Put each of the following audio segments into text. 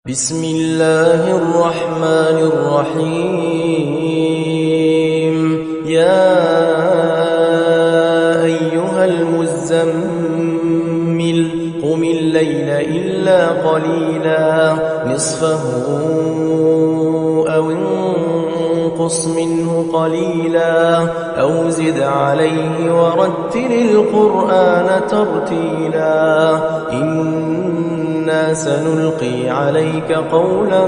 بسم الله الرحمن الرحيم يا أيها المزمل قم الليل إلا قليلا نصفه أو انقص منه قليلا أو زد عليه ورتل القرآن ترتيلا إنا سنلقي عليك قولا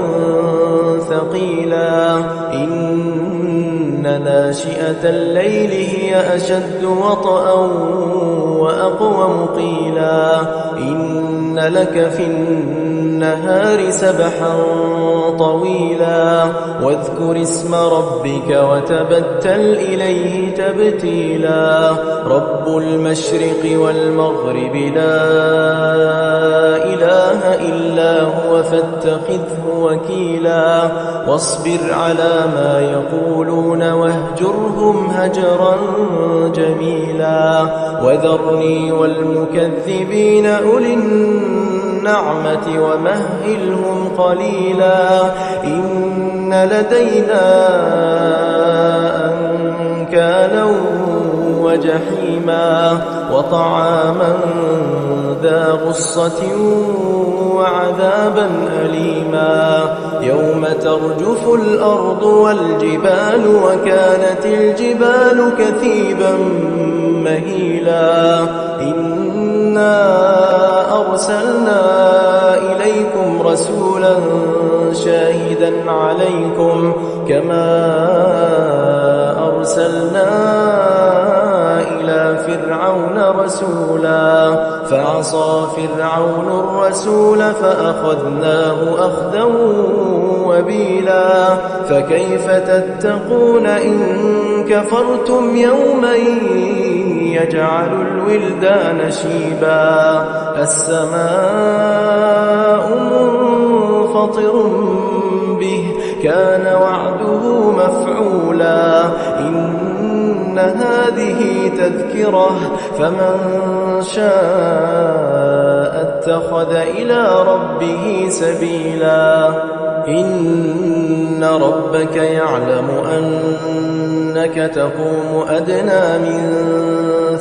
ثقيلا إن ناشئة الليل هي أشد وطئا وأقوم قيلا إن لك في النهار سبحا طويلا واذكر اسم ربك وتبتل إليه تبتيلا رب المشرق والمغرب لا إله إلا هو فاتخذه وكيلا واصبر على ما يقولون واهجرهم هجرا جميلا وذرني والمكذبين أولي النعمة ومهلهم قليلا إن لدينا أنكالا وجحيما وطعاما ذا غصة وعذابا أليما يوم ترجف الأرض والجبال وكانت الجبال كثيبا مهيلا إنا أرسلنا إليكم رسولا شاهدا عليكم كما أرسلنا إلى فرعون رسولا فعصى فرعون الرسول فأخذناه أخذا وبيلا فكيف تتقون إن كفرتم يوما يجعل الولدان شيبا السماء منفطر به كان وعده مفعولا إن هذه تذكرة فمن شاء اتخذ إلى ربه سبيلا إن ربك يعلم أنك تقوم أدنى من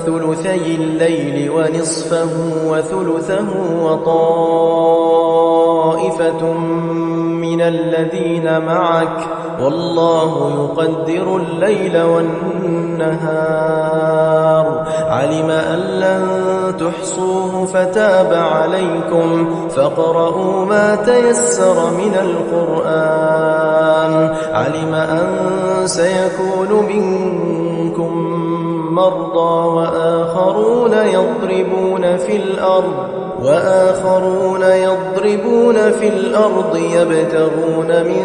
ثلثي الليل ونصفه وثلثه وطائفة من الذين معك والله يقدر الليل والنهار علم أن لن تحصوه فتاب عليكم فاقرؤوا ما تيسر من القرآن علم أن سيكون منكم مرضى وآخرون يضربون في الأرض يبتغون من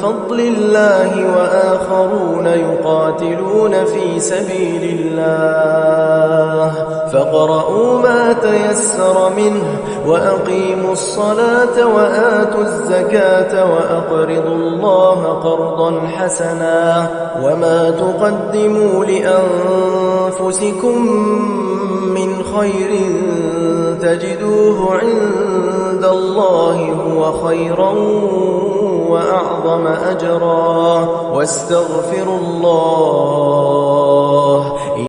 فضل الله وآخرون يقاتلون في سبيل الله فاقرؤوا ما تيسر منه وأقيموا الصلاة وآتوا الزكاة وأقرضوا الله قرضا حسنا وما تقدموا لأنفسكم من خير تجدوه عند الله هو خيرا وأعظم أجرا واستغفروا الله